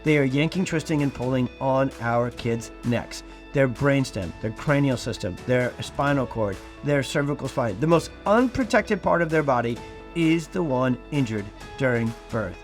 They are yanking, twisting, and pulling on our kids' necks. Their brainstem, their cranial system, their spinal cord, their cervical spine. The most unprotected part of their body is the one injured during birth.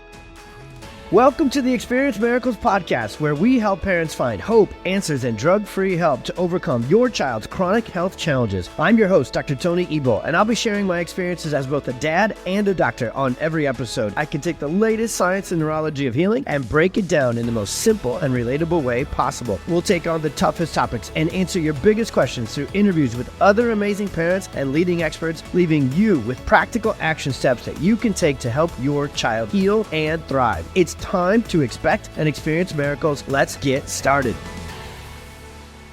Welcome to the Experience Miracles podcast, where we help parents find hope, answers, and drug-free help to overcome your child's chronic health challenges. I'm your host, Dr. Tony Ebel, and I'll be sharing my experiences as both a dad and a doctor on every episode. I can take the latest science and neurology of healing and break it down in the most simple and relatable way possible. We'll take on the toughest topics and answer your biggest questions through interviews with other amazing parents and leading experts, leaving you with practical action steps that you can take to help your child heal and thrive. It's time to expect and experience miracles. Let's get started.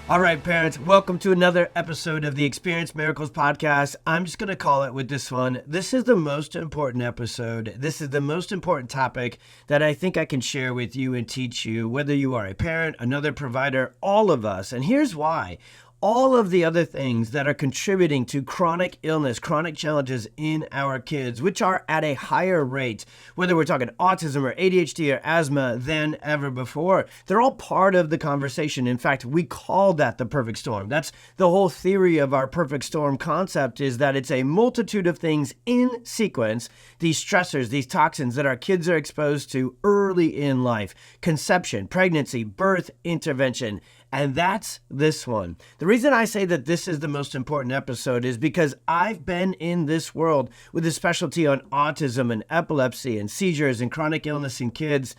All right, parents, welcome to another episode of the Experience Miracles podcast. I'm just going to call it with this one. This is the most important episode. This is the most important topic that I think I can share with you and teach you, whether you are a parent, another provider, all of us. And here's why. All of the other things that are contributing to chronic illness, chronic challenges in our kids, which are at a higher rate, whether we're talking autism or ADHD or asthma than ever before, they're all part of the conversation. In fact, we call that the perfect storm. That's the whole theory of our perfect storm concept, is that it's a multitude of things in sequence, these stressors, these toxins that our kids are exposed to early in life: conception, pregnancy, birth, intervention. And that's this one. The reason I say that this is the most important episode is because I've been in this world with a specialty on autism and epilepsy and seizures and chronic illness in kids.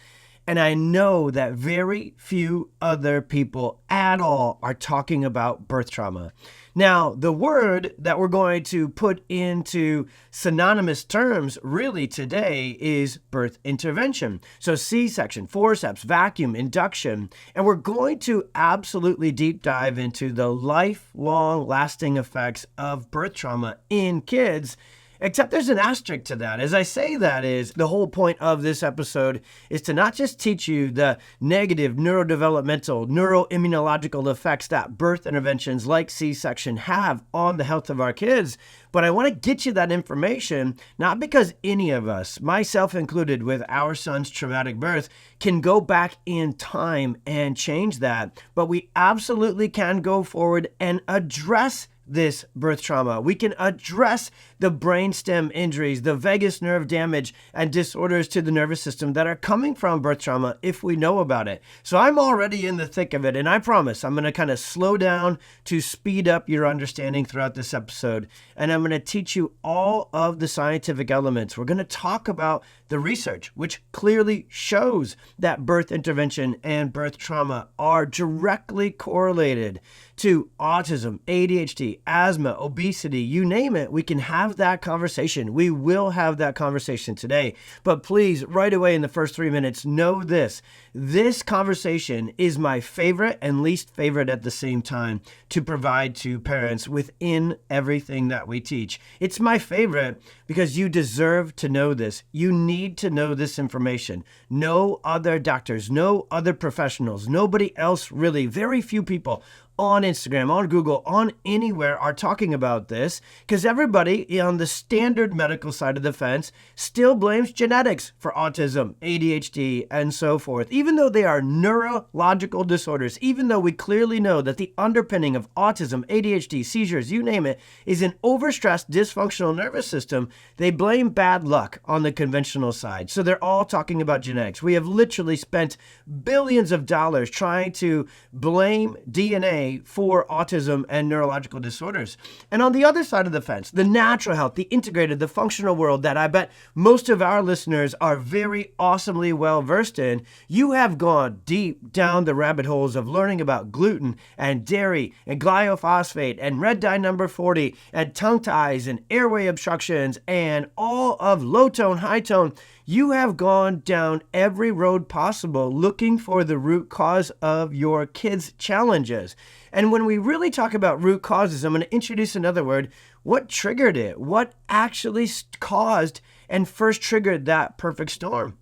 And I know that very few other people at all are talking about birth trauma. Now, the word that we're going to put into synonymous terms really today is birth intervention. So C-section, forceps, vacuum, induction. And we're going to absolutely deep dive into the lifelong lasting effects of birth trauma in kids. Except there's an asterisk to that. As I say that, is the whole point of this episode is to not just teach you the negative neurodevelopmental, neuroimmunological effects that birth interventions like C-section have on the health of our kids, but I want to get you that information, not because any of us, myself included with our son's traumatic birth, can go back in time and change that, but we absolutely can go forward and address this birth trauma. We can address the brainstem injuries, the vagus nerve damage, and disorders to the nervous system that are coming from birth trauma if we know about it. So I'm already in the thick of it, and I promise I'm going to kind of slow down to speed up your understanding throughout this episode, and I'm going to teach you all of the scientific elements. We're going to talk about the research, which clearly shows that birth intervention and birth trauma are directly correlated to autism, ADHD, asthma, obesity, you name it. We can have that conversation. We will have that conversation today. But please, right away in the first 3 minutes, know this. This conversation is my favorite and least favorite at the same time to provide to parents within everything that we teach. It's my favorite because you deserve to know this. You need to know this information. No other doctors, no other professionals, nobody else really, very few people on Instagram, on Google, on anywhere are talking about this, because everybody on the standard medical side of the fence still blames genetics for autism, ADHD, and so forth, even though they are neurological disorders, even though we clearly know that the underpinning of autism, ADHD, seizures, you name it, is an overstressed, dysfunctional nervous system. They blame bad luck on the conventional side. So they're all talking about genetics. We have literally spent billions of dollars trying to blame DNA for autism and neurological disorders. And on the other side of the fence, the natural health, the integrated, the functional world that I bet most of our listeners are very awesomely well versed in, you have gone deep down the rabbit holes of learning about gluten and dairy and glyphosate and red dye number 40 and tongue ties and airway obstructions and all of low tone, high tone. You have gone down every road possible looking for the root cause of your kids' challenges. And when we really talk about root causes, I'm going to introduce another word. What triggered it? What actually caused and first triggered that perfect storm?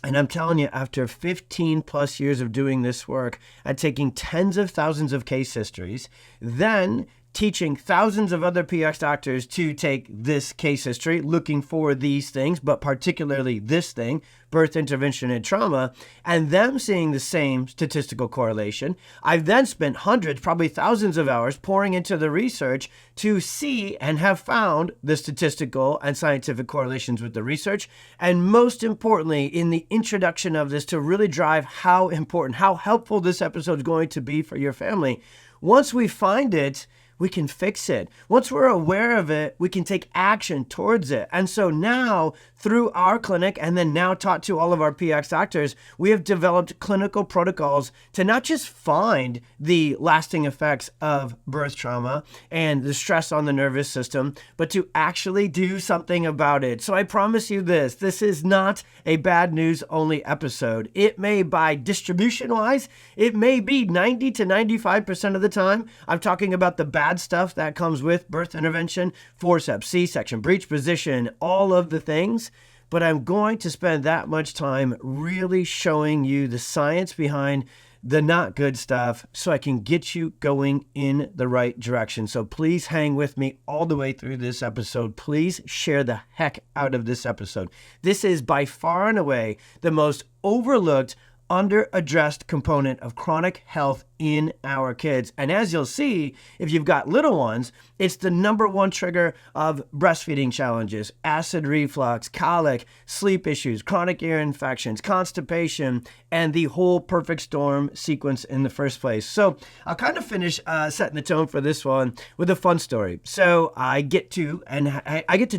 And I'm telling you, after 15 plus years of doing this work and taking tens of thousands of case histories, then teaching thousands of other PX doctors to take this case history, looking for these things, but particularly this thing, birth intervention and trauma, and them seeing the same statistical correlation. I've then spent hundreds, probably thousands of hours pouring into the research to see and have found the statistical and scientific correlations with the research. And most importantly, in the introduction of this, to really drive how important, how helpful this episode is going to be for your family. Once we find it, we can fix it. Once we're aware of it, we can take action towards it. And so now, through our clinic, and then now taught to all of our PX doctors, we have developed clinical protocols to not just find the lasting effects of birth trauma and the stress on the nervous system, but to actually do something about it. So I promise you this is not a bad news only episode. It may, by distribution-wise, it may be 90 to 95% of the time, I'm talking about the bad stuff that comes with birth intervention, forceps, C-section, breech position, all of the things. But I'm going to spend that much time really showing you the science behind the not good stuff so I can get you going in the right direction. So please hang with me all the way through this episode. Please share the heck out of this episode. This is by far and away the most overlooked, under-addressed component of chronic health in our kids. And as you'll see, if you've got little ones, it's the number one trigger of breastfeeding challenges, acid reflux, colic, sleep issues, chronic ear infections, constipation, and the whole perfect storm sequence in the first place. So I'll kind of finish setting the tone for this one with a fun story. So I get to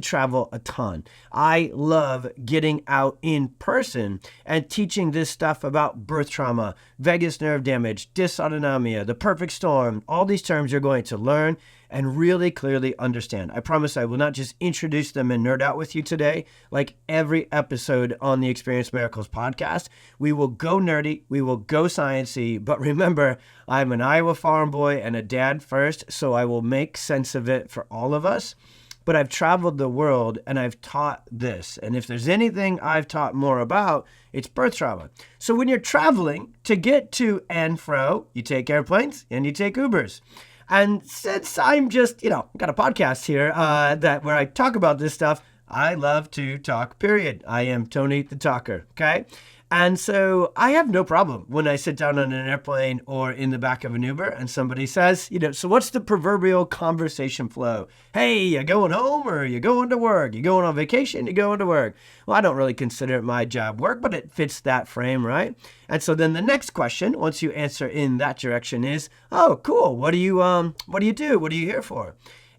travel a ton. I love getting out in person and teaching this stuff about birth trauma, vagus nerve damage, dysautonomia, the perfect storm, all these terms you're going to learn and really clearly understand. I promise I will not just introduce them and nerd out with you today. Like every episode on the Experience Miracles podcast, we will go nerdy, we will go sciencey, but remember, I'm an Iowa farm boy and a dad first, so I will make sense of it for all of us. But I've traveled the world and I've taught this. And if there's anything I've taught more about, it's birth trauma. So when you're traveling to get to and fro, you take airplanes and you take Ubers. And since I'm just, got a podcast here where I talk about this stuff, I love to talk, period. I am Tony the Talker, okay? And so I have no problem when I sit down on an airplane or in the back of an Uber and somebody says, so what's the proverbial conversation flow? Hey, you going home or you going to work? You going on vacation? You going to work? Well, I don't really consider my job work, but it fits that frame, right? And so then the next question, once you answer in that direction is, oh, cool. What do you do? What are you here for?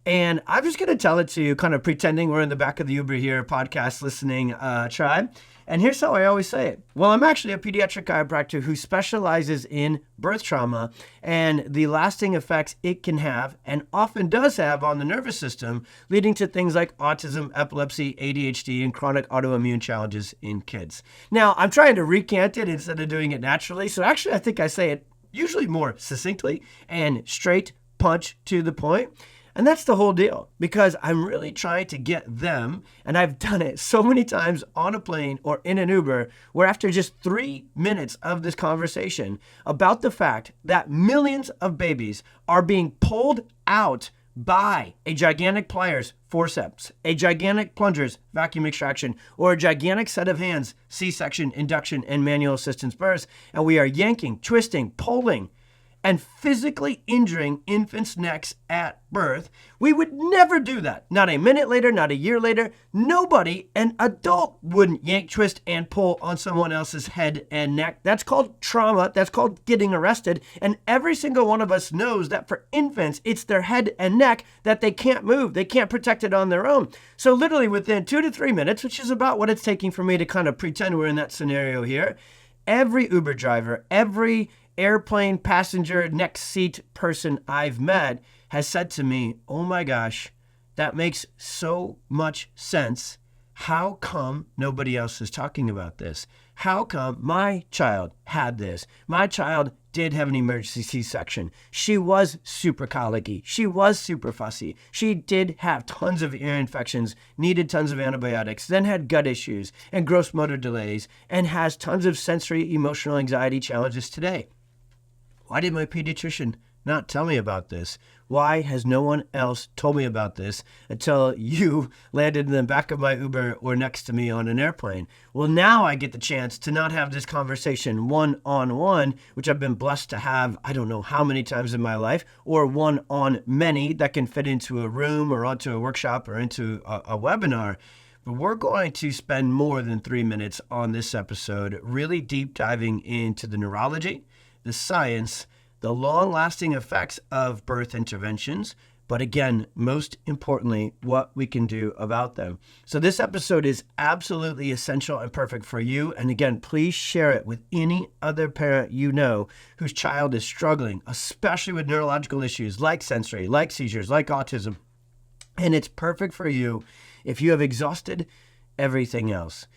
And I'm just going to tell it to you, kind of pretending we're in the back of the Uber here, podcast listening tribe. And here's how I always say it. Well, I'm actually a pediatric chiropractor who specializes in birth trauma and the lasting effects it can have and often does have on the nervous system, leading to things like autism, epilepsy, ADHD, and chronic autoimmune challenges in kids. Now, I'm trying to recant it instead of doing it naturally. So actually, I think I say it usually more succinctly and straight punch to the point. And that's the whole deal, because I'm really trying to get them, and I've done it so many times on a plane or in an Uber, where after just 3 minutes of this conversation about the fact that millions of babies are being pulled out by a gigantic pliers, forceps, a gigantic plungers, vacuum extraction, or a gigantic set of hands, C-section, induction, and manual assistance births, and we are yanking, twisting, pulling, and physically injuring infants' necks at birth. We would never do that. Not a minute later, not a year later. Nobody, an adult, wouldn't yank, twist, and pull on someone else's head and neck. That's called trauma. That's called getting arrested. And every single one of us knows that for infants, it's their head and neck that they can't move. They can't protect it on their own. So literally within 2 to 3 minutes, which is about what it's taking for me to kind of pretend we're in that scenario here, every Uber driver, every airplane passenger next seat person I've met has said to me, oh my gosh, that makes so much sense. How come nobody else is talking about this? How come my child had this? My child did have an emergency C-section. She was super colicky. She was super fussy. She did have tons of ear infections, needed tons of antibiotics, then had gut issues and gross motor delays, and has tons of sensory emotional anxiety challenges today. Why did my pediatrician not tell me about this? Why has no one else told me about this until you landed in the back of my Uber or next to me on an airplane? Well, now I get the chance to not have this conversation one-on-one, which I've been blessed to have, I don't know how many times in my life, or one-on-many that can fit into a room or onto a workshop or into a webinar. But we're going to spend more than 3 minutes on this episode, really deep diving into the neurology, the science, the long-lasting effects of birth interventions, but again, most importantly, what we can do about them. So this episode is absolutely essential and perfect for you. And again, please share it with any other parent you know whose child is struggling, especially with neurological issues like sensory, like seizures, like autism. And it's perfect for you if you have exhausted everything else.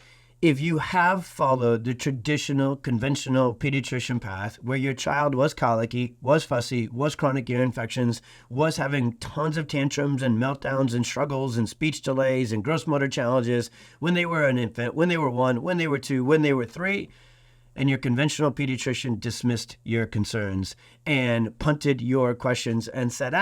If you have followed the traditional, conventional pediatrician path where your child was colicky, was fussy, was chronic ear infections, was having tons of tantrums and meltdowns and struggles and speech delays and gross motor challenges when they were an infant, when they were 1, when they were 2, when they were 3, and your conventional pediatrician dismissed your concerns and punted your questions and said,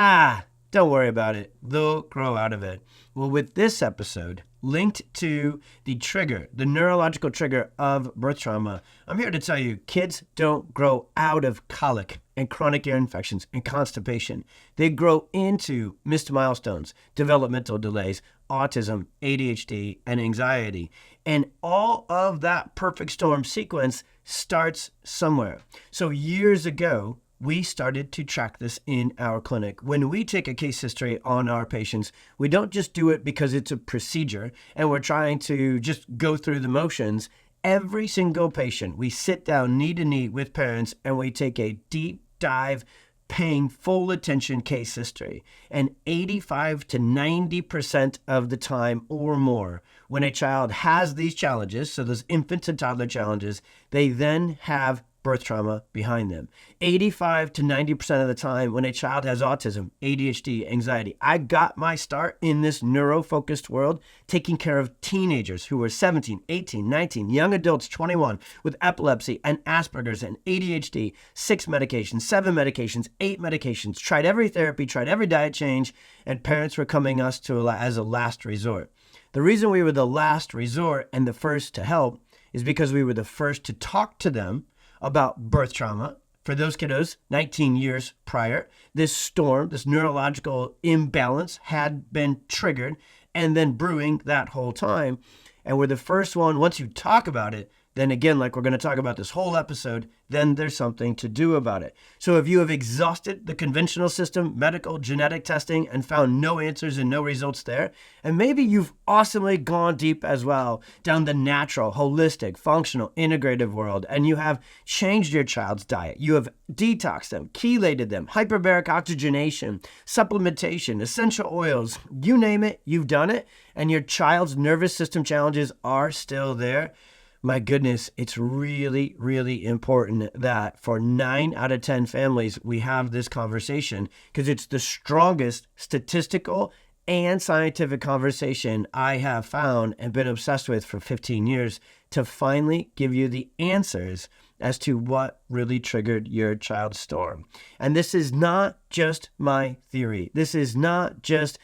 don't worry about it, they'll grow out of it. Well, with this episode, linked to the trigger, the neurological trigger of birth trauma, I'm here to tell you, kids don't grow out of colic and chronic ear infections and constipation. They grow into missed milestones, developmental delays, autism, ADHD, and anxiety. And all of that perfect storm sequence starts somewhere. So years ago, we started to track this in our clinic. When we take a case history on our patients, we don't just do it because it's a procedure and we're trying to just go through the motions. Every single patient, we sit down knee to knee with parents and we take a deep dive, paying full attention case history. And 85 to 90% of the time or more, when a child has these challenges, so those infant and toddler challenges, they then have birth trauma behind them. 85 to 90% of the time when a child has autism, ADHD, anxiety. I got my start in this neuro-focused world taking care of teenagers who were 17, 18, 19, young adults 21 with epilepsy and Asperger's and ADHD, 6 medications, 7 medications, 8 medications, tried every therapy, tried every diet change, and parents were coming us to as a last resort. The reason we were the last resort and the first to help is because we were the first to talk to them about birth trauma. For those kiddos, 19 years prior, this storm, this neurological imbalance had been triggered and then brewing that whole time. And we're the first one, once you talk about it, then again, like we're going to talk about this whole episode, then there's something to do about it. So if you have exhausted the conventional system, medical, genetic testing, and found no answers and no results there, and maybe you've awesomely gone deep as well down the natural, holistic, functional, integrative world, and you have changed your child's diet, you have detoxed them, chelated them, hyperbaric oxygenation, supplementation, essential oils, you name it, you've done it, and your child's nervous system challenges are still there. My goodness, it's really, really important that for 9 out of 10 families, we have this conversation because it's the strongest statistical and scientific conversation I have found and been obsessed with for 15 years to finally give you the answers as to what really triggered your child's storm. And this is not just my theory. This is not just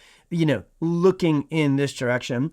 looking in this direction.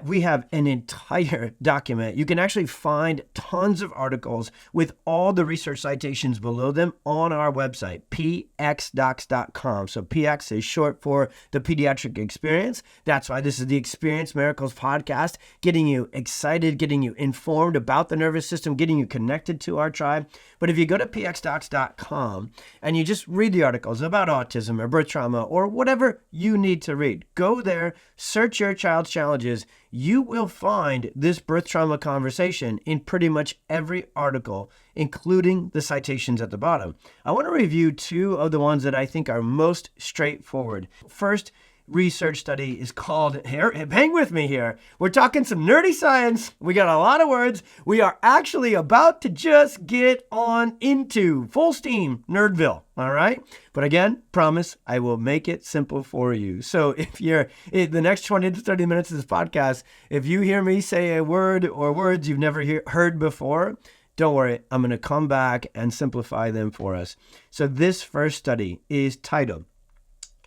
We have an entire document. You can actually find tons of articles with all the research citations below them on our website, pxdocs.com. So PX is short for the pediatric experience. That's why this is the Experience Miracles podcast, getting you excited, getting you informed about the nervous system, getting you connected to our tribe. But if you go to pxdocs.com and you just read the articles about autism or birth trauma or whatever you need to read, go there, search your child's challenges. You will find this birth trauma conversation in pretty much every article, including the citations at the bottom. I want to review 2 of the ones that I think are most straightforward. First research study is called, hang with me here, we're talking some nerdy science, we got a lot of words, we are actually about to just get on into full steam Nerdville, all right? But again, promise I will make it simple for you. So if you're in the next 20 to 30 minutes of this podcast, if you hear me say a word or words you've never heard before, Don't worry, I'm going to come back and simplify them for us. So this first study is titled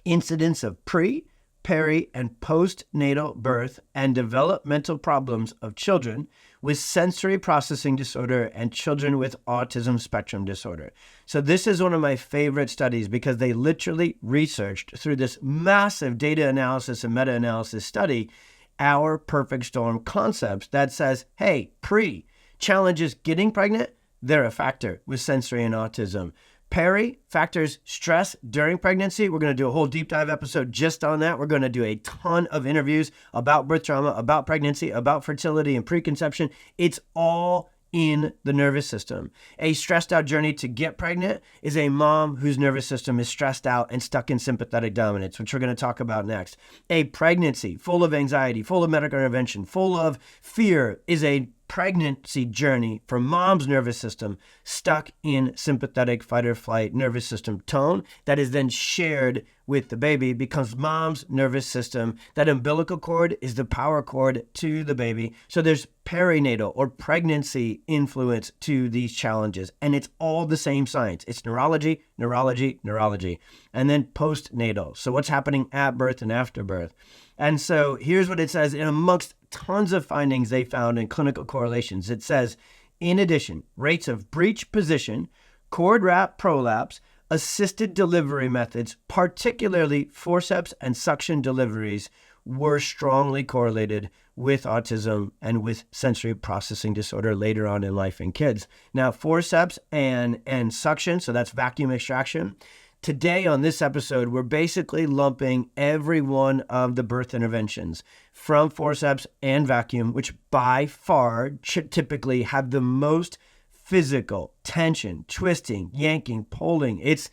Incidence of Pre, Peri, and Postnatal Birth and Developmental Problems of Children with Sensory Processing Disorder and Children with Autism Spectrum Disorder. So this is one of my favorite studies because they literally researched through this massive data analysis and meta-analysis study our perfect storm concepts that says, hey, pre, challenges getting pregnant, they're a factor with sensory and autism. Peri, factors stress during pregnancy. We're going to do a whole deep dive episode just on that. We're going to do a ton of interviews about birth trauma, about pregnancy, about fertility and preconception. It's all in the nervous system. A stressed out journey to get pregnant is a mom whose nervous system is stressed out and stuck in sympathetic dominance, which we're going to talk about next. A pregnancy full of anxiety, full of medical intervention, full of fear is a pregnancy journey for mom's nervous system stuck in sympathetic fight or flight nervous system tone that is then shared with the baby because mom's nervous system, that umbilical cord is the power cord to the baby. So there's perinatal or pregnancy influence to these challenges. And it's all the same science. It's neurology, neurology, neurology. And then postnatal. So what's happening at birth and after birth. And so here's what it says. And amongst tons of findings they found in clinical correlations, it says, in addition, rates of breech position, cord wrap prolapse, assisted delivery methods, particularly forceps and suction deliveries, were strongly correlated with autism and with sensory processing disorder later on in life in kids. Now, forceps and suction, so that's vacuum extraction. Today on this episode, we're basically lumping every one of the birth interventions from forceps and vacuum, which by far typically have the most physical tension, twisting, yanking, pulling. It's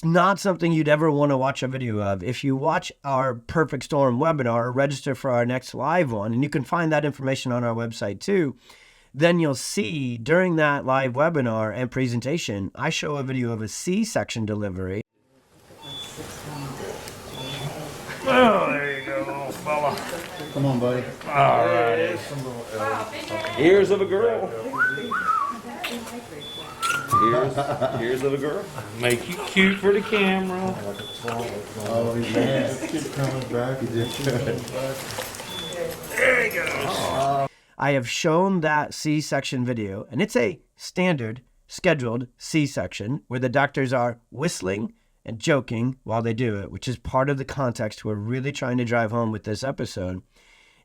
not something you'd ever want to watch a video of. If you watch our Perfect Storm webinar or register for our next live one, and you can find that information on our website too, then you'll see during that live webinar and presentation, I show a video of a C-section delivery. Oh, there you go, little fella. Come on, buddy. All right. Ears of a girl. Ears of a girl. Make you cute for the camera. Oh, man. Keep coming back. There you go. I have shown that C-section video, and it's a standard scheduled C-section where the doctors are whistling and joking while they do it, which is part of the context we're really trying to drive home with this episode.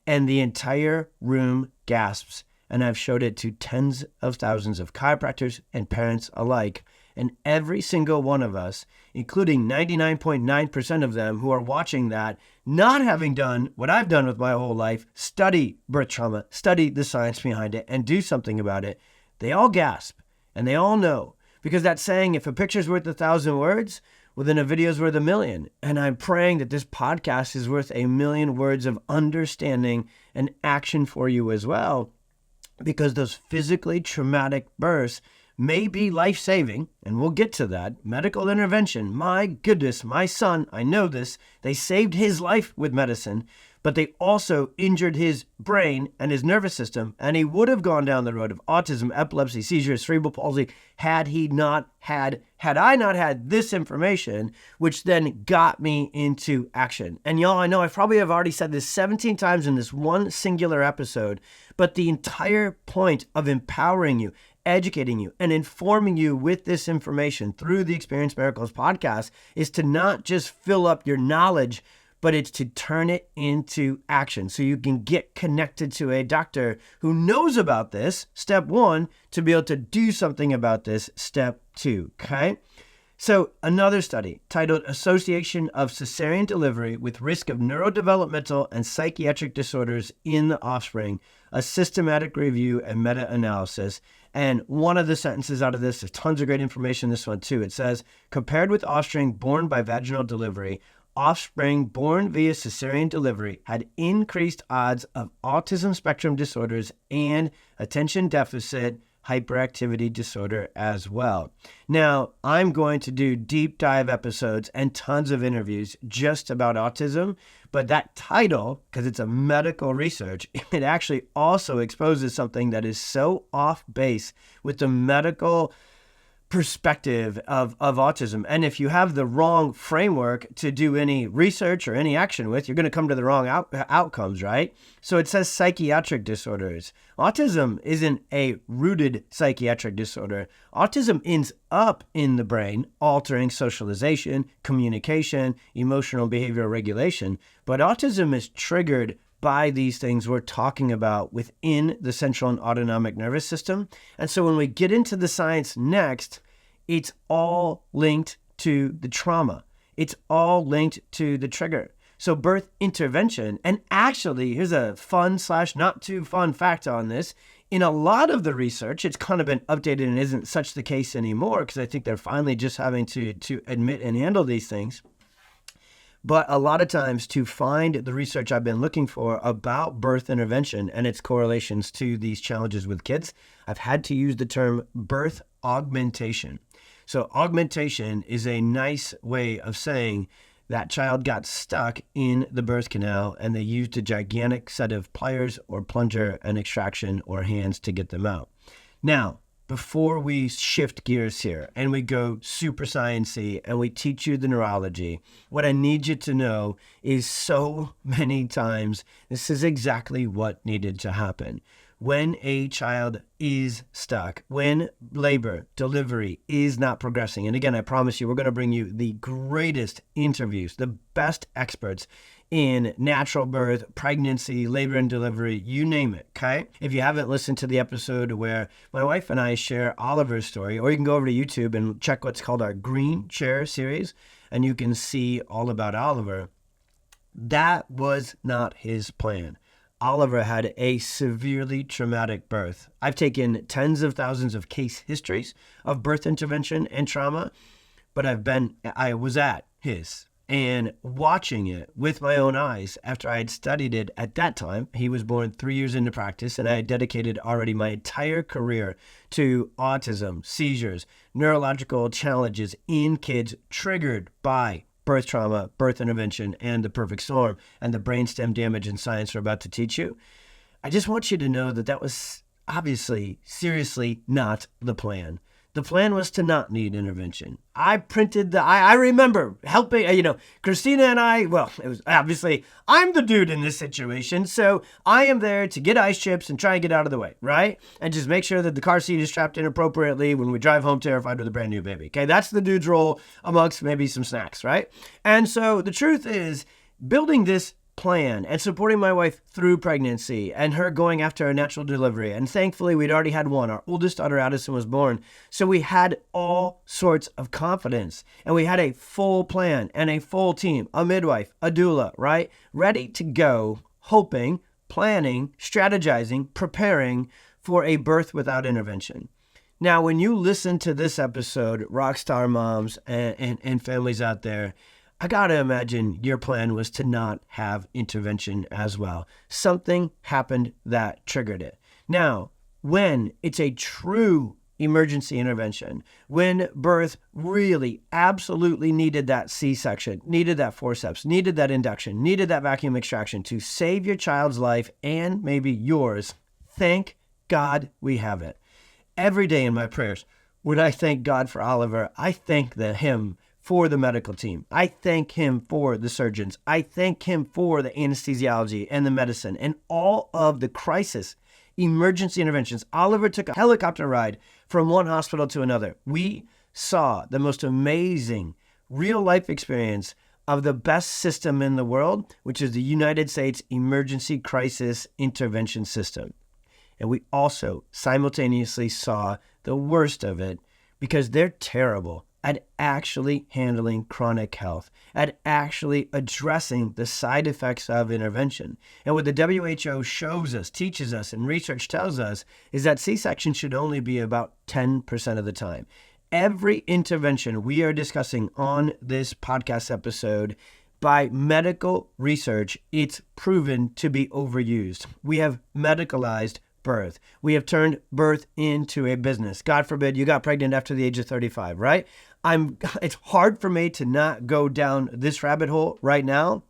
And the entire room gasps, and I've showed it to tens of thousands of chiropractors and parents alike. And every single one of us, including 99.9% of them who are watching that, not having done what I've done with my whole life, study birth trauma, study the science behind it, and do something about it, they all gasp and they all know. Because that saying, if a picture's worth 1,000 words, well, then a video's worth 1,000,000. And I'm praying that this podcast is worth 1,000,000 words of understanding and action for you as well. Because those physically traumatic births may be life-saving, and we'll get to that. Medical intervention, my goodness, my son, I know this, they saved his life with medicine, but they also injured his brain and his nervous system, and he would have gone down the road of autism, epilepsy, seizures, cerebral palsy, had I not had this information, which then got me into action. And y'all, I know I probably have already said this 17 times in this one singular episode, but the entire point of empowering you, educating you, and informing you with this information through the Experience Miracles podcast is to not just fill up your knowledge, but it's to turn it into action so you can get connected to a doctor who knows about this, step one, to be able to do something about this, step two, okay? So another study titled Association of Cesarean Delivery with Risk of Neurodevelopmental and Psychiatric Disorders in the Offspring, a systematic review and meta-analysis. And one of the sentences out of this, there's tons of great information in this one too. It says, compared with offspring born by vaginal delivery, offspring born via cesarean delivery had increased odds of autism spectrum disorders and attention deficit hyperactivity disorder as well. Now, I'm going to do deep dive episodes and tons of interviews just about autism, but that title, because it's a medical research, it actually also exposes something that is so off base with the medical perspective of autism. And if you have the wrong framework to do any research or any action with, you're going to come to the wrong outcomes, right? So it says psychiatric disorders. Autism isn't a rooted psychiatric disorder. Autism ends up in the brain, altering socialization, communication, emotional behavioral regulation. But autism is triggered by these things we're talking about within the central and autonomic nervous system. And so when we get into the science next, it's all linked to the trauma. It's all linked to the trigger. So birth intervention, and actually, here's a fun / not too fun fact on this. In a lot of the research, it's kind of been updated and isn't such the case anymore, because I think they're finally just having to admit and handle these things. But a lot of times, to find the research I've been looking for about birth intervention and its correlations to these challenges with kids, I've had to use the term birth augmentation. So augmentation is a nice way of saying that child got stuck in the birth canal and they used a gigantic set of pliers or plunger and extraction or hands to get them out. Now, before we shift gears here and we go super science-y and we teach you the neurology, what I need you to know is so many times this is exactly what needed to happen. When a child is stuck, when labor, delivery is not progressing, and again, I promise you, we're going to bring you the greatest interviews, the best experts in natural birth, pregnancy, labor and delivery, you name it, okay? If you haven't listened to the episode where my wife and I share Oliver's story, or you can go over to YouTube and check what's called our Green Chair series, and you can see all about Oliver. That was not his plan. Oliver had a severely traumatic birth. I've taken tens of thousands of case histories of birth intervention and trauma, but I was at his and watching it with my own eyes after I had studied it at that time. He was born 3 years into practice, and I had dedicated already my entire career to autism, seizures, neurological challenges in kids triggered by birth trauma, birth intervention, and the perfect storm, and the brainstem damage and science we're about to teach you. I just want you to know that that was obviously, seriously not the plan. The plan was to not need intervention. I remember helping, Christina and I, well, it was obviously, I'm the dude in this situation, so I am there to get ice chips and try and get out of the way, right? And just make sure that the car seat is strapped in appropriately when we drive home terrified with a brand new baby, okay? That's the dude's role amongst maybe some snacks, right? And so the truth is, building this plan and supporting my wife through pregnancy and her going after a natural delivery. And thankfully, we'd already had one. Our oldest daughter, Addison, was born. So we had all sorts of confidence and we had a full plan and a full team, a midwife, a doula, right? Ready to go, hoping, planning, strategizing, preparing for a birth without intervention. Now, when you listen to this episode, rockstar moms and families out there, I gotta imagine your plan was to not have intervention as well. Something happened that triggered it. Now, when it's a true emergency intervention, when birth really absolutely needed that C-section, needed that forceps, needed that induction, needed that vacuum extraction to save your child's life and maybe yours, thank God we have it. Every day in my prayers, when I thank God for Oliver, I thank him for the medical team. I thank him for the surgeons. I thank him for the anesthesiology and the medicine and all of the crisis emergency interventions. Oliver took a helicopter ride from one hospital to another. We saw the most amazing real life experience of the best system in the world, which is the United States Emergency Crisis Intervention System. And we also simultaneously saw the worst of it because they're terrible at actually handling chronic health, at actually addressing the side effects of intervention. And what the WHO shows us, teaches us, and research tells us is that C-section should only be about 10% of the time. Every intervention we are discussing on this podcast episode, by medical research, it's proven to be overused. We have medicalized birth. We have turned birth into a business. God forbid you got pregnant after the age of 35, right? It's hard for me to not go down this rabbit hole right now,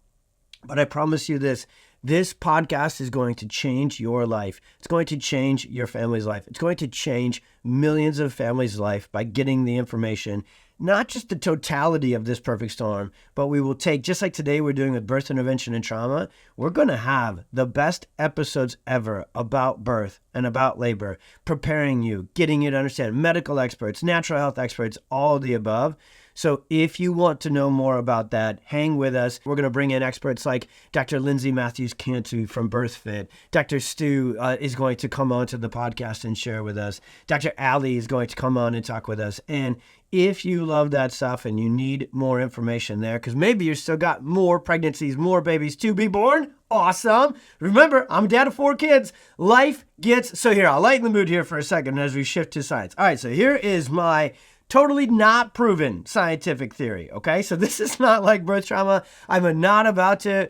but I promise you this podcast is going to change your life. It's going to change your family's life. It's going to change millions of families' life by getting the information, not just the totality of this perfect storm, but we will take, just like today we're doing with birth intervention and trauma, we're going to have the best episodes ever about birth and about labor, preparing you, getting you to understand, medical experts, natural health experts, all of the above. So if you want to know more about that, hang with us. We're going to bring in experts like Dr. Lindsay Matthews-Cantu from BirthFit. Dr. Stu is going to come on to the podcast and share with us. Dr. Ali is going to come on and talk with us. And if you love that stuff and you need more information there, because maybe you still got more pregnancies, more babies to be born, awesome. Remember, I'm a dad of 4 kids. Life gets... So here, I'll lighten the mood here for a second as we shift to science. All right, so here is my totally not proven scientific theory, okay? So this is not like birth trauma. I'm not about to,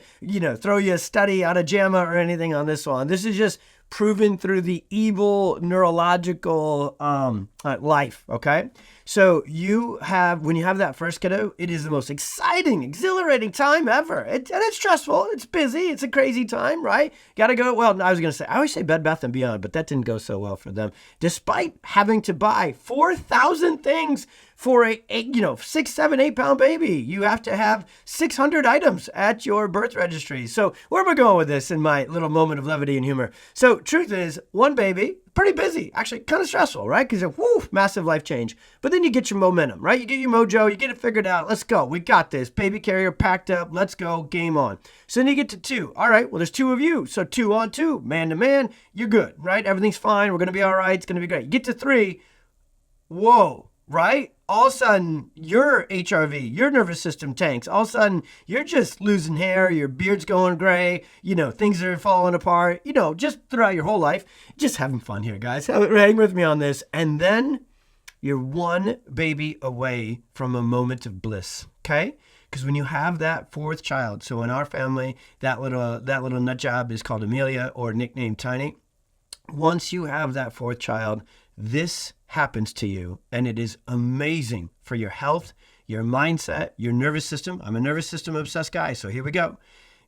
throw you a study out of JAMA or anything on this one. This is just proven through the Ebel neurological life, okay? So when you have that first kiddo, it is the most exciting, exhilarating time ever. And it's stressful. It's busy. It's a crazy time, right? Got to go. Well, I was going to say, I always say Bed Bath & Beyond, but that didn't go so well for them. Despite having to buy 4,000 things for a 6, 7, 8 pound baby, you have to have 600 items at your birth registry. So where am I going with this in my little moment of levity and humor? So truth is, one baby, pretty busy, actually kind of stressful, right? Because massive life change. But then you get your momentum, right? You get your mojo, you get it figured out. Let's go. We got this. Baby carrier packed up. Let's go. Game on. So then you get to 2. All right, well, there's 2 of you. So 2 on 2, man to man, you're good, right? Everything's fine. We're going to be all right. It's going to be great. You get to 3. Whoa, right? All of a sudden, your HRV, your nervous system tanks. All of a sudden, you're just losing hair. Your beard's going gray. Things are falling apart. Just throughout your whole life. Just having fun here, guys. Hang with me on this. And then you're one baby away from a moment of bliss, okay? Because when you have that 4th child, so in our family, that little nut job is called Amelia, or nicknamed Tiny. Once you have that 4th child, this happens to you, and it is amazing for your health, your mindset, your nervous system. I'm a nervous system obsessed guy, so here we go.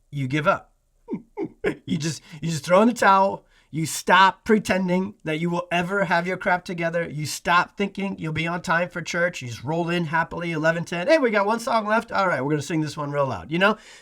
You give up. you just throw in the towel. You stop pretending that you will ever have your crap together. You stop thinking you'll be on time for church. You just roll in happily, 11:10. Hey, we got 1 song left. All right, we're going to sing this one real loud,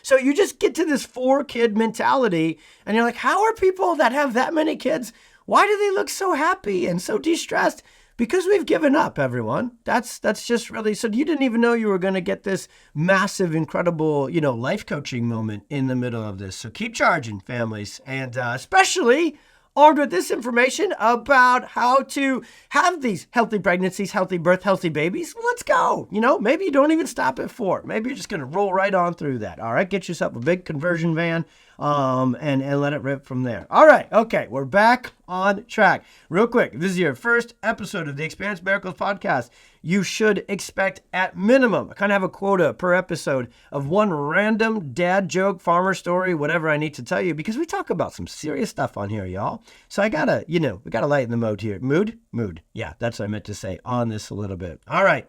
So you just get to this 4-kid mentality, and you're like, how are people that have that many kids, why do they look so happy and so de-stressed? Because we've given up, everyone. That's just really, so you didn't even know you were going to get this massive, incredible, life coaching moment in the middle of this. So keep charging, families, and especially armed with this information about how to have these healthy pregnancies, healthy birth, healthy babies. Let's go. Maybe you don't even stop at 4. Maybe you're just going to roll right on through that. All right, get yourself a big conversion van and let it rip from there. All right, okay, we're back on track. Real quick, if this is your first episode of the Experience Miracles podcast, you should expect at minimum, I kind of have a quota per episode of 1 random dad joke, farmer story, whatever I need to tell you, because we talk about some serious stuff on here, y'all. So I gotta, we gotta lighten the mood here. Mood. Yeah, that's what I meant to say on this a little bit. All right.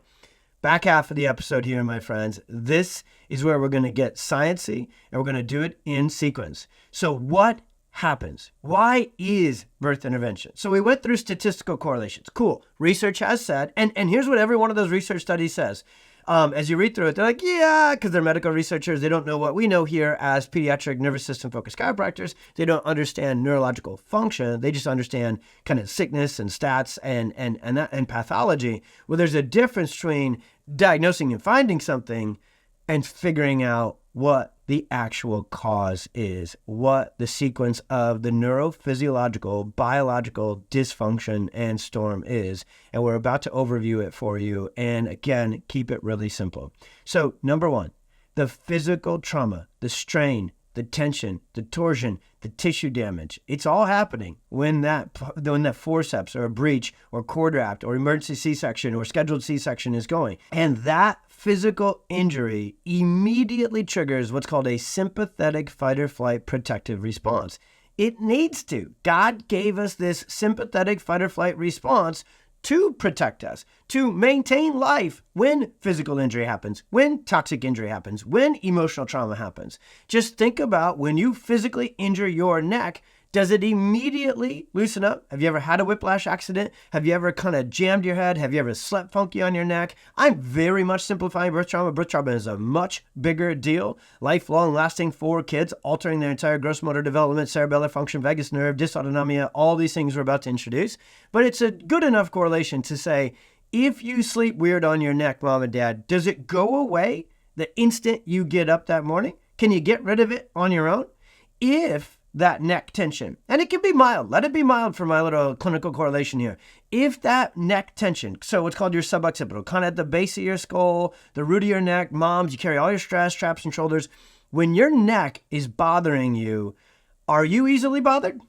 Back half of the episode here, my friends. This is where we're going to get sciencey, and we're going to do it in sequence. So what happens? Why is birth intervention? So we went through statistical correlations. Cool. Research has said, and here's what every one of those research studies says. As you read through it, they're like, yeah, because they're medical researchers. They don't know what we know here as pediatric nervous system focused chiropractors. They don't understand neurological function. They just understand kind of sickness and stats and pathology. Well, there's a difference between diagnosing and finding something and figuring out what the actual cause is, what the sequence of the neurophysiological, biological dysfunction and storm is. And we're about to overview it for you. And again, keep it really simple. So number 1, the physical trauma, the strain, the tension, the torsion, the tissue damage. It's all happening when that forceps or a breech or cord wrapped or emergency C-section or scheduled C-section is going. And that physical injury immediately triggers what's called a sympathetic fight or flight protective response. It needs to. God gave us this sympathetic fight or flight response to protect us, to maintain life when physical injury happens, when toxic injury happens, when emotional trauma happens. Just think about when you physically injure your neck, does it immediately loosen up? Have you ever had a whiplash accident? Have you ever kind of jammed your head? Have you ever slept funky on your neck? I'm very much simplifying birth trauma. Birth trauma is a much bigger deal, lifelong lasting for kids, altering their entire gross motor development, cerebellar function, vagus nerve, dysautonomia, all these things we're about to introduce. But it's a good enough correlation to say, if you sleep weird on your neck, mom and dad, does it go away the instant you get up that morning? Can you get rid of it on your own? If that neck tension, and it can be mild. Let it be mild for my little clinical correlation here. If that neck tension, so what's called your suboccipital, kind of at the base of your skull, the root of your neck, moms, you carry all your stress, traps, and shoulders. When your neck is bothering you, are you easily bothered?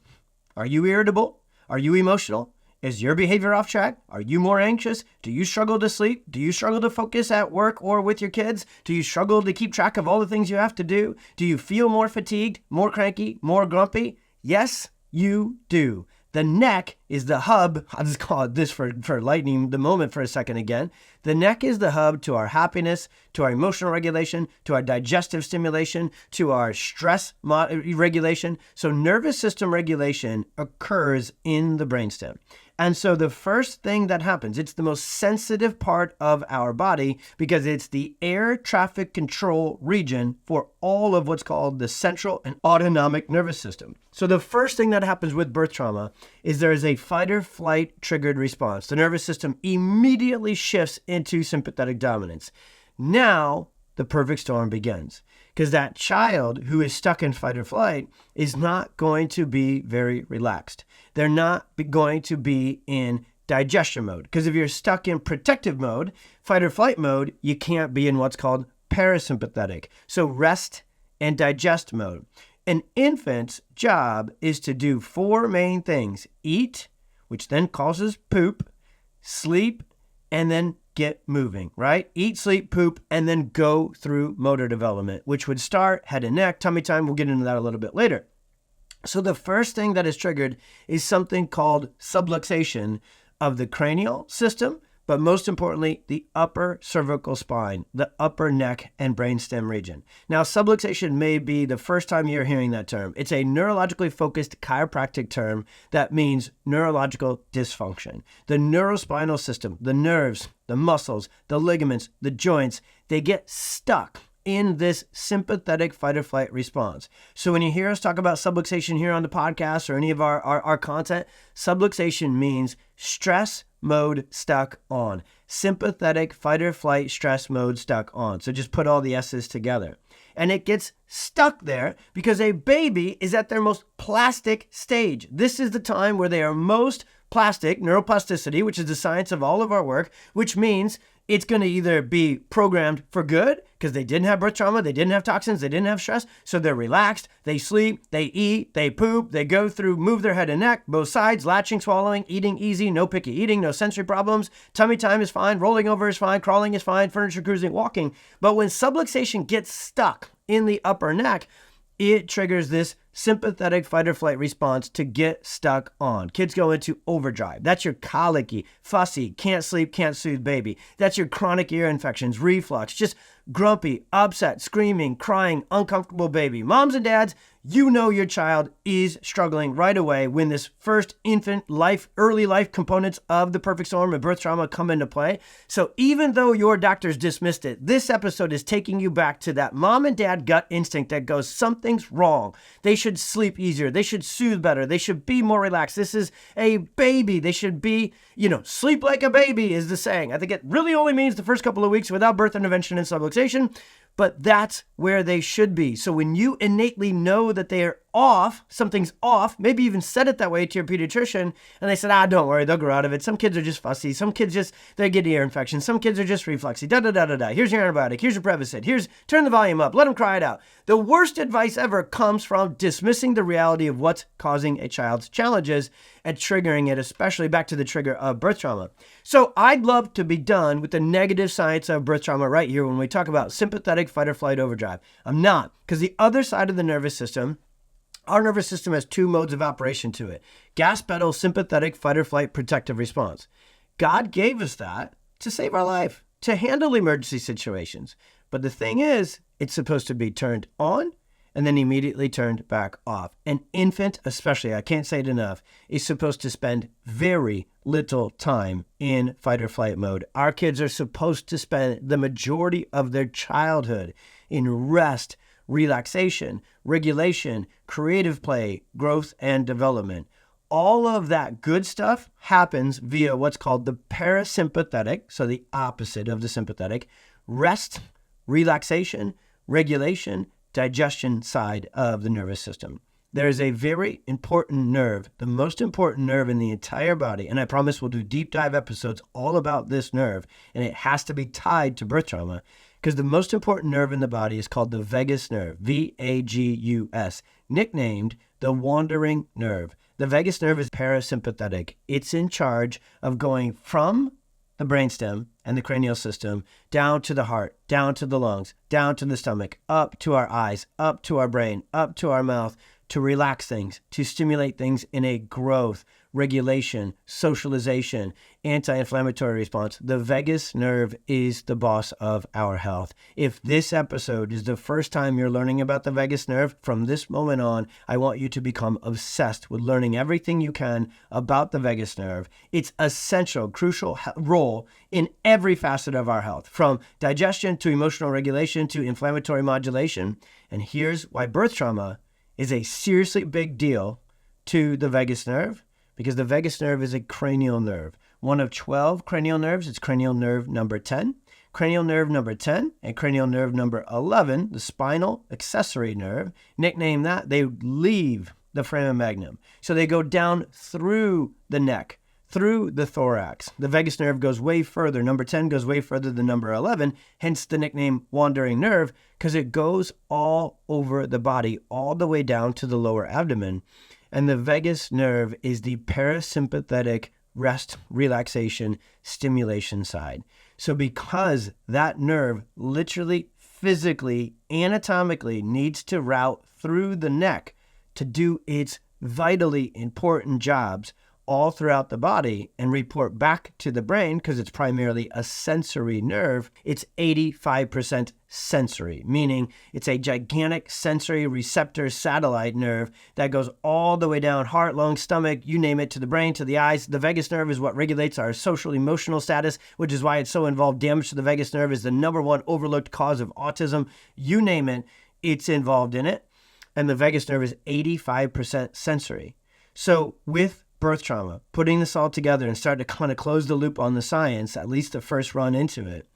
Are you irritable? Are you emotional? Is your behavior off track? Are you more anxious? Do you struggle to sleep? Do you struggle to focus at work or with your kids? Do you struggle to keep track of all the things you have to do? Do you feel more fatigued, more cranky, more grumpy? Yes, you do. The neck is the hub. I'll just call it this for lightening the moment for a second again. The neck is the hub to our happiness, to our emotional regulation, to our digestive stimulation, to our stress regulation. So nervous system regulation occurs in the brainstem. And so the first thing that happens, it's the most sensitive part of our body because it's the air traffic control region for all of what's called the central and autonomic nervous system. So the first thing that happens with birth trauma is there is a fight or flight triggered response. The nervous system immediately shifts into sympathetic dominance. Now the perfect storm begins because that child who is stuck in fight or flight is not going to be very relaxed. They're not going to be in digestion mode because if you're stuck in protective mode, fight or flight mode, you can't be in what's called parasympathetic. So rest and digest mode. An infant's job is to do four main things: eat, which then causes poop, sleep, and then get moving, right? Eat, sleep, poop, and then go through motor development, which would start head and neck, tummy time. We'll get into that a little bit later. So the first thing that is triggered is something called subluxation of the cranial system, but most importantly, the upper cervical spine, the upper neck and brainstem region. Now, subluxation may be the first time you're hearing that term. It's a neurologically focused chiropractic term that means neurological dysfunction. The neurospinal system, the nerves, the muscles, the ligaments, the joints, they get stuck in this sympathetic fight or flight response. So when you hear us talk about subluxation here on the podcast or any of our content, subluxation means stress mode stuck on. Sympathetic fight or flight stress mode stuck on. So just put all the S's together. And it gets stuck there because a baby is at their most plastic stage. This is the time where they are most plastic, neuroplasticity, which is the science of all of our work, which means it's going to either be programmed for good because they didn't have birth trauma, they didn't have toxins, they didn't have stress, so they're relaxed, they sleep, they eat, they poop, they go through, move their head and neck, both sides, latching, swallowing, eating easy, no picky eating, no sensory problems, tummy time is fine, rolling over is fine, crawling is fine, furniture cruising, walking. But when subluxation gets stuck in the upper neck, it triggers this sympathetic fight or flight response to get stuck on. Kids go into overdrive. That's your colicky, fussy, can't sleep, can't soothe baby. That's your chronic ear infections, reflux, just grumpy, upset, screaming, crying, uncomfortable baby. Moms and dads, you know your child is struggling right away when this first infant life, early life components of the perfect storm and birth trauma come into play. So even though your doctors dismissed it, this episode is taking you back to that mom and dad gut instinct that goes, something's wrong. They should sleep easier. They should soothe better. They should be more relaxed. This is a baby. They should be, sleep like a baby is the saying. I think it really only means the first couple of weeks without birth intervention and subluxation. But that's where they should be. So when you innately know that they are off, something's off, maybe even said it that way to your pediatrician, and they said, don't worry, they'll grow out of it. Some kids are just fussy. Some kids they get ear infections. Some kids are just refluxy. Da-da-da-da-da. Here's your antibiotic. Here's your Prevacid. Turn the volume up. Let them cry it out. The worst advice ever comes from dismissing the reality of what's causing a child's challenges and triggering it, especially back to the trigger of birth trauma. So I'd love to be done with the negative science of birth trauma right here when we talk about sympathetic fight or flight overdrive. I'm not, because the other side of the nervous system Our nervous system has two modes of operation to it. Gas pedal, sympathetic, fight or flight, protective response. God gave us that to save our life, to handle emergency situations. But the thing is, it's supposed to be turned on and then immediately turned back off. An infant, especially, I can't say it enough, is supposed to spend very little time in fight or flight mode. Our kids are supposed to spend the majority of their childhood in rest, relaxation, regulation, creative play, growth, and development. All of that good stuff happens via what's called the parasympathetic, so the opposite of the sympathetic, rest, relaxation, regulation, digestion side of the nervous system. There is a very important nerve, the most important nerve in the entire body, and I promise we'll do deep dive episodes all about this nerve, and it has to be tied to birth trauma, because the most important nerve in the body is called the vagus nerve, V-A-G-U-S, nicknamed the wandering nerve. The vagus nerve is parasympathetic. It's in charge of going from the brainstem and the cranial system down to the heart, down to the lungs, down to the stomach, up to our eyes, up to our brain, up to our mouth, to relax things, to stimulate things in a growth, regulation, socialization, anti-inflammatory response. The vagus nerve is the boss of our health. If this episode is the first time you're learning about the vagus nerve, from this moment on, I want you to become obsessed with learning everything you can about the vagus nerve. Its essential, crucial role in every facet of our health, from digestion to emotional regulation to inflammatory modulation. And here's why birth trauma is a seriously big deal to the vagus nerve, because the vagus nerve is a cranial nerve. One of 12 cranial nerves. It's cranial nerve number 10. Cranial nerve number 10 and cranial nerve number 11, the spinal accessory nerve, nickname that, they leave the foramen magnum. So they go down through the neck, through the thorax. The vagus nerve goes way further. Number 10 goes way further than number 11, hence the nickname wandering nerve, because it goes all over the body, all the way down to the lower abdomen. And the vagus nerve is the parasympathetic rest, relaxation, stimulation side. So because that nerve literally, physically, anatomically needs to route through the neck to do its vitally important jobs all throughout the body and report back to the brain, because it's primarily a sensory nerve, it's 85% sensory, meaning it's a gigantic sensory receptor satellite nerve that goes all the way down heart, lung, stomach, you name it, to the brain, to the eyes. The vagus nerve is what regulates our social emotional status, which is why it's so involved. Damage to the vagus nerve is the number one overlooked cause of autism. You name it, it's involved in it. And the vagus nerve is 85% sensory. So with birth trauma, putting this all together and start to kind of close the loop on the science, at least the first run into it,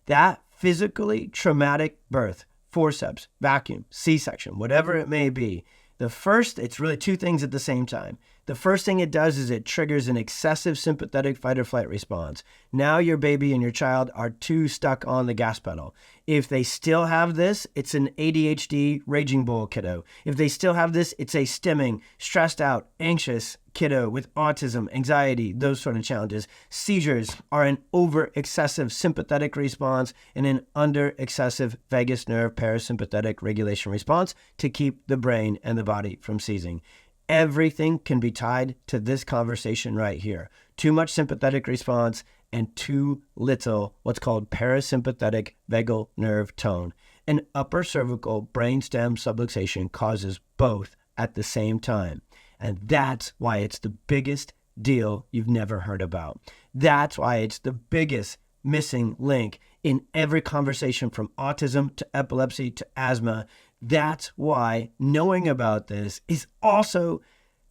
that physically traumatic birth, forceps, vacuum, C-section, whatever it may be, it's really two things at the same time. The first thing it does is it triggers an excessive sympathetic fight or flight response. Now your baby and your child are too stuck on the gas pedal. If they still have this, it's an ADHD raging bull kiddo. If they still have this, it's a stimming, stressed out, anxious kiddo with autism, anxiety, those sort of challenges. Seizures are an over excessive sympathetic response and an under excessive vagus nerve parasympathetic regulation response to keep the brain and the body from seizing. Everything can be tied to this conversation right here. Too much sympathetic response and too little what's called parasympathetic vagal nerve tone. An upper cervical brainstem subluxation causes both at the same time. And that's why it's the biggest deal you've never heard about. That's why it's the biggest missing link in every conversation, from autism to epilepsy to asthma. That's why knowing about this is also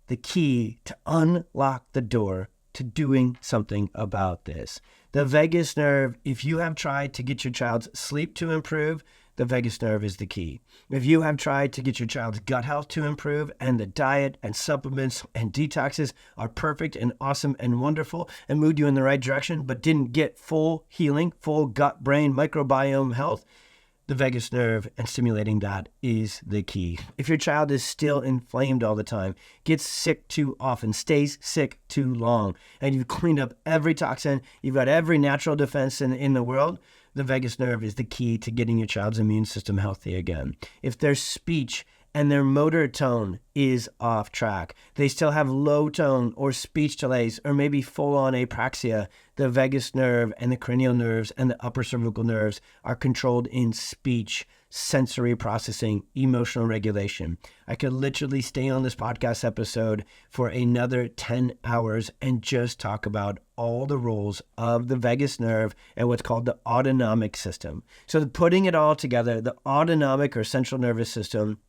the key to unlock the door to doing something about this. The vagus nerve, if you have tried to get your child's sleep to improve, the vagus nerve is the key. If you have tried to get your child's gut health to improve, and the diet and supplements and detoxes are perfect and awesome and wonderful and moved you in the right direction, but didn't get full healing, full gut-brain microbiome health, the vagus nerve and stimulating that is the key. If your child is still inflamed all the time, gets sick too often, stays sick too long, and you've cleaned up every toxin, you've got every natural defense in the world, the vagus nerve is the key to getting your child's immune system healthy again. If their speech and their motor tone is off track. They still have low tone or speech delays or maybe full-on apraxia. The vagus nerve and the cranial nerves and the upper cervical nerves are controlled in speech, sensory processing, emotional regulation. I could literally stay on this podcast episode for another 10 hours and just talk about all the roles of the vagus nerve and what's called the autonomic system. So putting it all together, the autonomic or central nervous system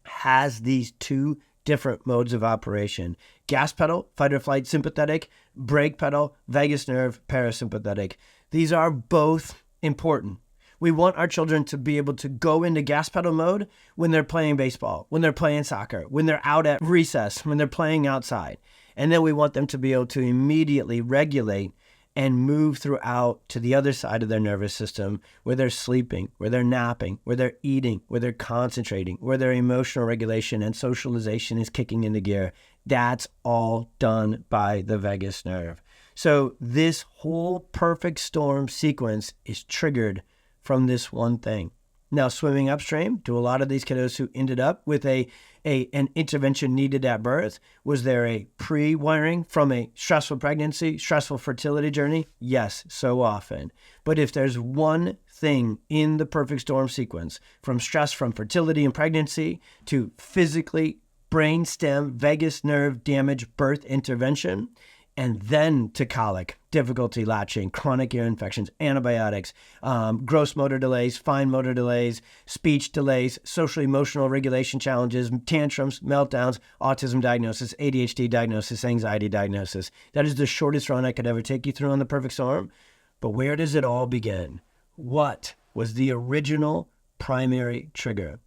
has these two different modes of operation. Gas pedal, fight or flight sympathetic, brake pedal, vagus nerve, parasympathetic. These are both important. We want our children to be able to go into gas pedal mode when they're playing baseball, when they're playing soccer, when they're out at recess, when they're playing outside. And then we want them to be able to immediately regulate and move throughout to the other side of their nervous system where they're sleeping, where they're napping, where they're eating, where they're concentrating, where their emotional regulation and socialization is kicking into gear. That's all done by the vagus nerve. So this whole perfect storm sequence is triggered from this one thing. Now, swimming upstream to a lot of these kiddos who ended up with an intervention needed at birth, was there a pre-wiring from a stressful pregnancy, stressful fertility journey? Yes, so often. But if there's one thing in the perfect storm sequence, from stress from fertility and pregnancy to physically brainstem vagus nerve damage birth intervention, and then to colic, difficulty latching, chronic ear infections, antibiotics, gross motor delays, fine motor delays, speech delays, social emotional regulation challenges, tantrums, meltdowns, autism diagnosis, ADHD diagnosis, anxiety diagnosis. That is the shortest run I could ever take you through on the perfect storm. But where does it all begin? What was the original primary trigger?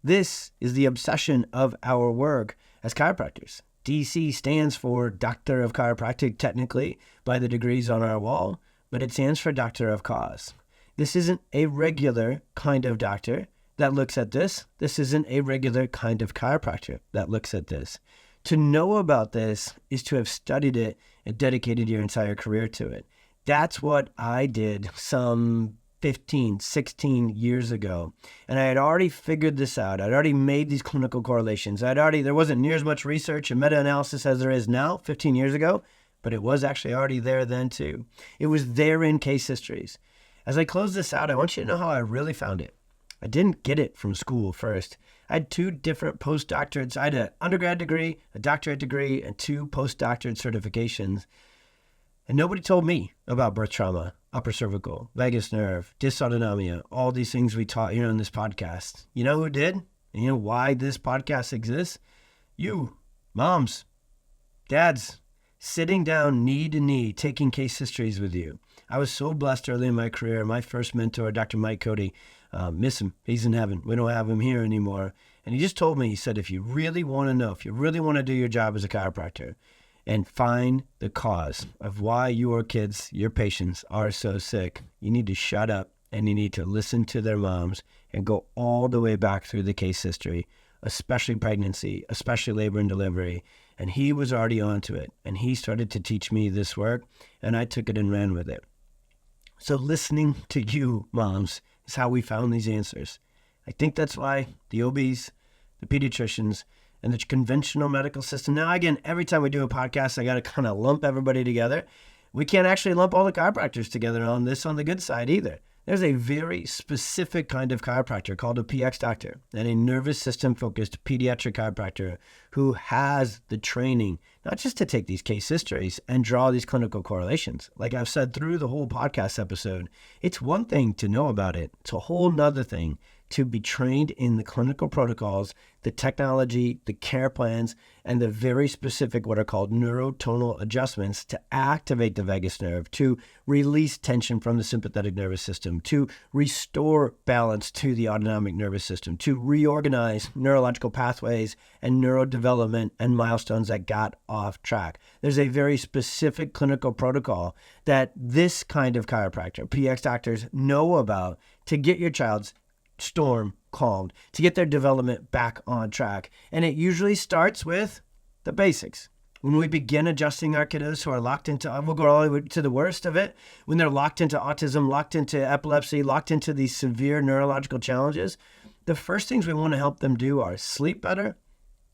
This is the obsession of our work as chiropractors. DC stands for Doctor of Chiropractic, technically, by the degrees on our wall, but it stands for Doctor of Cause. This isn't a regular kind of doctor that looks at this. This isn't a regular kind of chiropractor that looks at this. To know about this is to have studied it and dedicated your entire career to it. That's what I did some 15, 16 years ago. And I had already figured this out. I'd already made these clinical correlations. There wasn't near as much research and meta-analysis as there is now 15 years ago, but it was actually already there then too. It was there in case histories. As I close this out, I want you to know how I really found it. I didn't get it from school first. I had 2 different postdoctorates. I had an undergrad degree, a doctorate degree, and 2 postdoctorate certifications. And nobody told me about birth trauma, upper cervical, vagus nerve, dysautonomia, all these things we taught here on this podcast. You know who did? And you know why this podcast exists? You, moms, dads, sitting down knee to knee, taking case histories with you. I was so blessed early in my career. My first mentor, Dr. Mike Cody, miss him. He's in heaven. We don't have him here anymore. And he just told me, he said, if you really want to know, if you really want to do your job as a chiropractor, and find the cause of why your kids, your patients are so sick, you need to shut up and you need to listen to their moms and go all the way back through the case history, especially pregnancy, especially labor and delivery. And he was already onto it. And he started to teach me this work, and I took it and ran with it. So listening to you, moms, is how we found these answers. I think that's why the OBs, the pediatricians, and the conventional medical system. Now, again, every time we do a podcast, I got to kind of lump everybody together. We can't actually lump all the chiropractors together on this on the good side either. There's a very specific kind of chiropractor called a PX doctor, and a nervous system focused pediatric chiropractor who has the training, not just to take these case histories and draw these clinical correlations. Like I've said through the whole podcast episode, it's one thing to know about it. It's a whole nother thing to be trained in the clinical protocols, the technology, the care plans, and the very specific what are called neurotonal adjustments to activate the vagus nerve, to release tension from the sympathetic nervous system, to restore balance to the autonomic nervous system, to reorganize neurological pathways and neurodevelopment and milestones that got off track. There's a very specific clinical protocol that this kind of chiropractor, PX doctors, know about to get your child's storm calmed, to get their development back on track. And it usually starts with the basics. When we begin adjusting our kiddos who are locked into, we'll go all the way to the worst of it, when they're locked into autism, locked into epilepsy, locked into these severe neurological challenges, the first things we want to help them do are sleep better,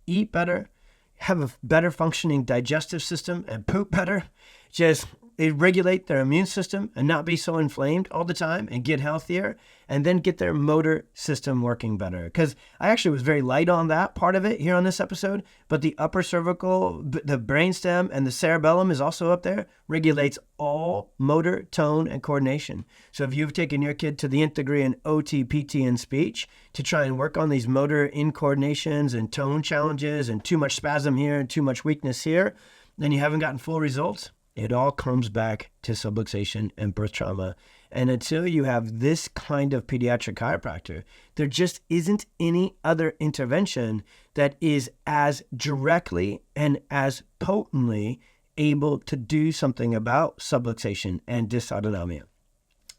eat better, have a better functioning digestive system, and poop better. Just regulate their immune system and not be so inflamed all the time and get healthier, and then get their motor system working better. Because I actually was very light on that part of it here on this episode, but the upper cervical, the brainstem, and the cerebellum is also up there, regulates all motor, tone, and coordination. So if you've taken your kid to the nth degree in OT, PT, and speech to try and work on these motor incoordinations and tone challenges and too much spasm here and too much weakness here, then you haven't gotten full results. It all comes back to subluxation and birth trauma. And until you have this kind of pediatric chiropractor, there just isn't any other intervention that is as directly and as potently able to do something about subluxation and dysautonomia.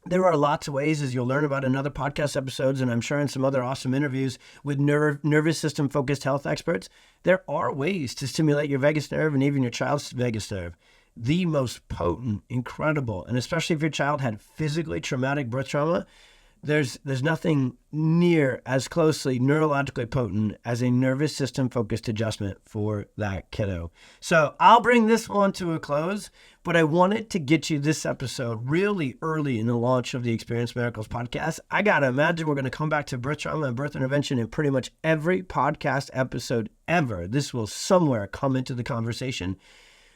There are lots of ways, as you'll learn about in other podcast episodes, and I'm sure in some other awesome interviews with nervous system focused health experts, there are ways to stimulate your vagus nerve and even your child's vagus nerve. The most potent, incredible, and especially if your child had physically traumatic birth trauma, there's nothing near as closely neurologically potent as a nervous system focused adjustment for that kiddo. So I'll bring this one to a close, but I wanted to get you this episode really early in the launch of the Experience Miracles podcast. I got to imagine we're going to come back to birth trauma and birth intervention in pretty much every podcast episode ever. This will somewhere come into the conversation,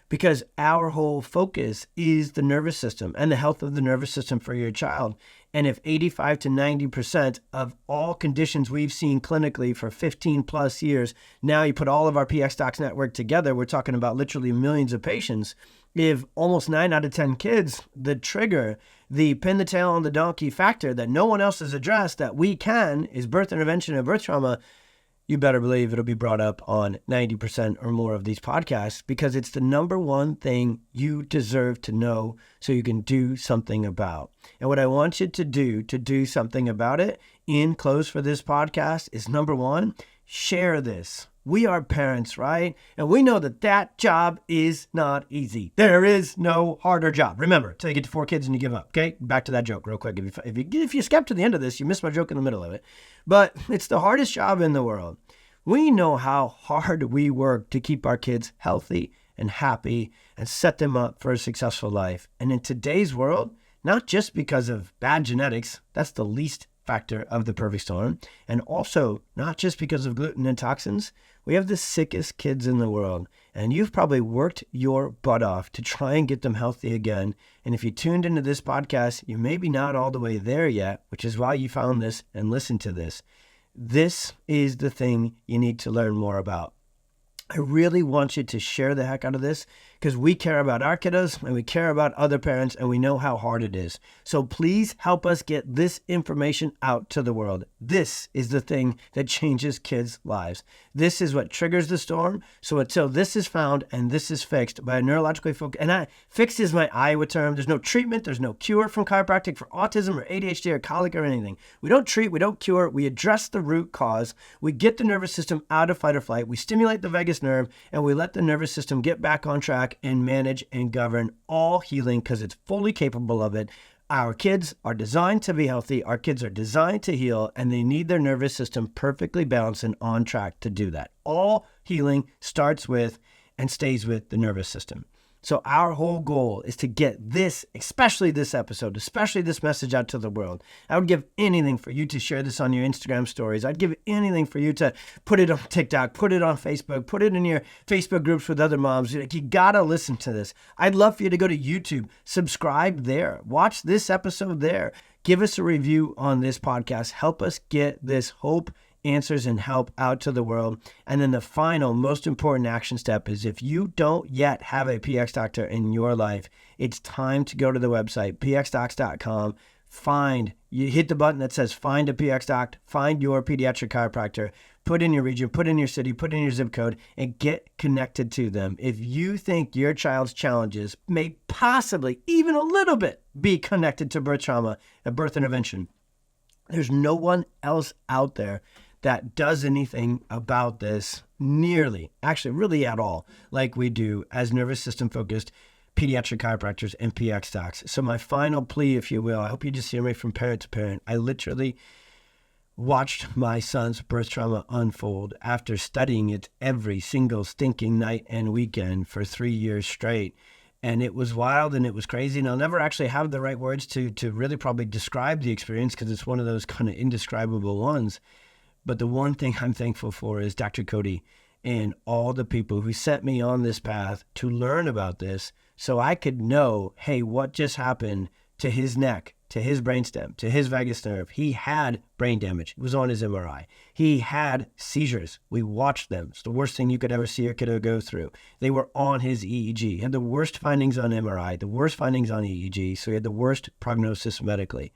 because our whole focus is the nervous system and the health of the nervous system for your child. And if 85 to 90% of all conditions we've seen clinically for 15 plus years, now you put all of our PX Docs network together, we're talking about literally millions of patients. If almost 9 out of 10 kids, the trigger, the pin the tail on the donkey factor that no one else has addressed that we can is birth intervention and birth trauma, you better believe it'll be brought up on 90% or more of these podcasts, because it's the number one thing you deserve to know so you can do something about. And what I want you to do something about it in close for this podcast is, number one, share this. We are parents, right? And we know that job is not easy. There is no harder job. Remember, till you get to 4 kids and you give up, okay? Back to that joke real quick. If you skip to the end of this, you missed my joke in the middle of it. But it's the hardest job in the world. We know how hard we work to keep our kids healthy and happy and set them up for a successful life. And in today's world, not just because of bad genetics, that's the least factor of the perfect storm, and also not just because of gluten and toxins, we have the sickest kids in the world, and you've probably worked your butt off to try and get them healthy again. And if you tuned into this podcast, you may be not all the way there yet, which is why you found this and listened to this. This is the thing you need to learn more about. I really want you to share the heck out of this, because we care about our kiddos and we care about other parents, and we know how hard it is. So please help us get this information out to the world. This is the thing that changes kids' lives. This is what triggers the storm. So until this is found and this is fixed by a neurologically focused, and fixed is my Iowa term. There's no treatment. There's no cure from chiropractic for autism or ADHD or colic or anything. We don't treat, we don't cure. We address the root cause. We get the nervous system out of fight or flight. We stimulate the vagus nerve, and we let the nervous system get back on track and manage and govern all healing, because it's fully capable of it. Our kids are designed to be healthy. Our kids are designed to heal, and they need their nervous system perfectly balanced and on track to do that. All healing starts with and stays with the nervous system. So our whole goal is to get this, especially this episode, especially this message out to the world. I would give anything for you to share this on your Instagram stories. I'd give anything for you to put it on TikTok, put it on Facebook, put it in your Facebook groups with other moms. You gotta listen to this. I'd love for you to go to YouTube, subscribe there, watch this episode there, give us a review on this podcast. Help us get this hope, answers, and help out to the world. And then the final, most important action step is, if you don't yet have a PX doctor in your life, it's time to go to the website, pxdocs.com. You hit the button that says find a PX doc, find your pediatric chiropractor, put in your region, put in your city, put in your zip code, and get connected to them. If you think your child's challenges may possibly, even a little bit, be connected to birth trauma and birth intervention, there's no one else out there that does anything about this nearly, actually really at all, like we do as nervous system focused pediatric chiropractors and PX docs. So my final plea, if you will, I hope you just hear me from parent to parent. I literally watched my son's birth trauma unfold after studying it every single stinking night and weekend for 3 years straight. And it was wild and it was crazy. And I'll never actually have the right words to really probably describe the experience because it's one of those kind of indescribable ones. But the one thing I'm thankful for is Dr. Cody and all the people who set me on this path to learn about this so I could know, hey, what just happened to his neck, to his brainstem, to his vagus nerve. He had brain damage. It was on his MRI. He had seizures. We watched them. It's the worst thing you could ever see a kiddo go through. They were on his EEG. He had the worst findings on MRI, the worst findings on EEG, so he had the worst prognosis medically.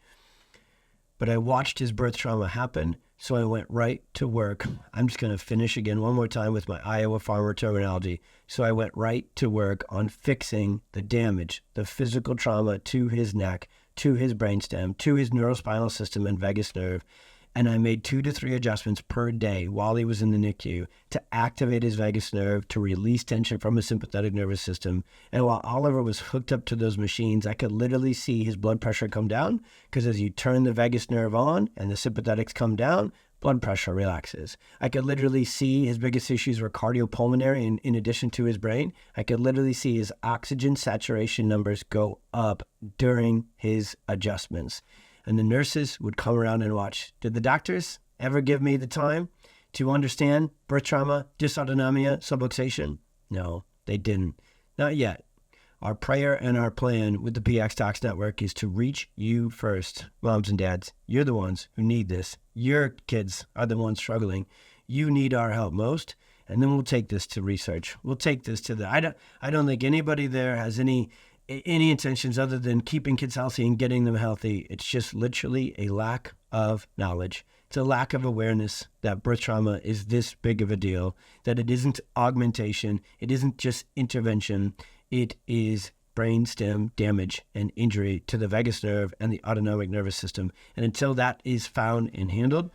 But I watched his birth trauma happen, so I went right to work. I'm just going to finish again one more time with my Iowa farmer terminology. So I went right to work on fixing the damage, the physical trauma to his neck, to his brainstem, to his neurospinal system and vagus nerve. And I made 2 to 3 adjustments per day while he was in the NICU to activate his vagus nerve, to release tension from his sympathetic nervous system. And while Oliver was hooked up to those machines, I could literally see his blood pressure come down because as you turn the vagus nerve on and the sympathetics come down, blood pressure relaxes. I could literally see his biggest issues were cardiopulmonary in addition to his brain. I could literally see his oxygen saturation numbers go up during his adjustments. And the nurses would come around and watch. Did the doctors ever give me the time to understand birth trauma, dysautonomia, subluxation? No, they didn't. Not yet. Our prayer and our plan with the PX Docs Network is to reach you first. Moms and dads, you're the ones who need this. Your kids are the ones struggling. You need our help most. And then we'll take this to research. We'll take this to I don't think anybody there has any intentions other than keeping kids healthy and getting them healthy. It's just literally a lack of knowledge. It's a lack of awareness that birth trauma is this big of a deal, that it isn't augmentation, it isn't just intervention, it is brainstem damage and injury to the vagus nerve and the autonomic nervous system. And until that is found and handled,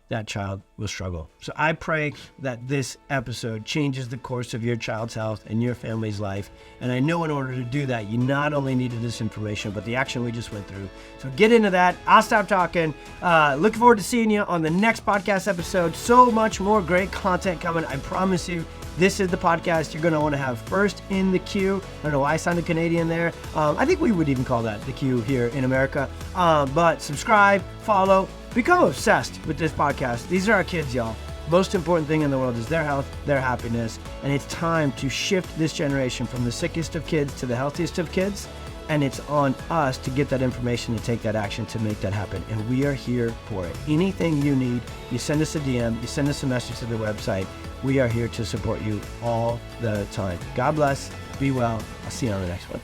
that child will struggle. So I pray that this episode changes the course of your child's health and your family's life. And I know in order to do that, you not only needed this information, but the action we just went through. So get into that. I'll stop talking. Looking forward to seeing you on the next podcast episode. So much more great content coming. I promise you. This is the podcast you're going to want to have first in the queue. I don't know why I sounded Canadian there. I think we would even call that the queue here in America. But subscribe, follow, become obsessed with this podcast. These are our kids, y'all. Most important thing in the world is their health, their happiness. And it's time to shift this generation from the sickest of kids to the healthiest of kids. And it's on us to get that information and take that action to make that happen. And we are here for it. Anything you need, you send us a DM, you send us a message to the website. We are here to support you all the time. God bless. Be well. I'll see you on the next one.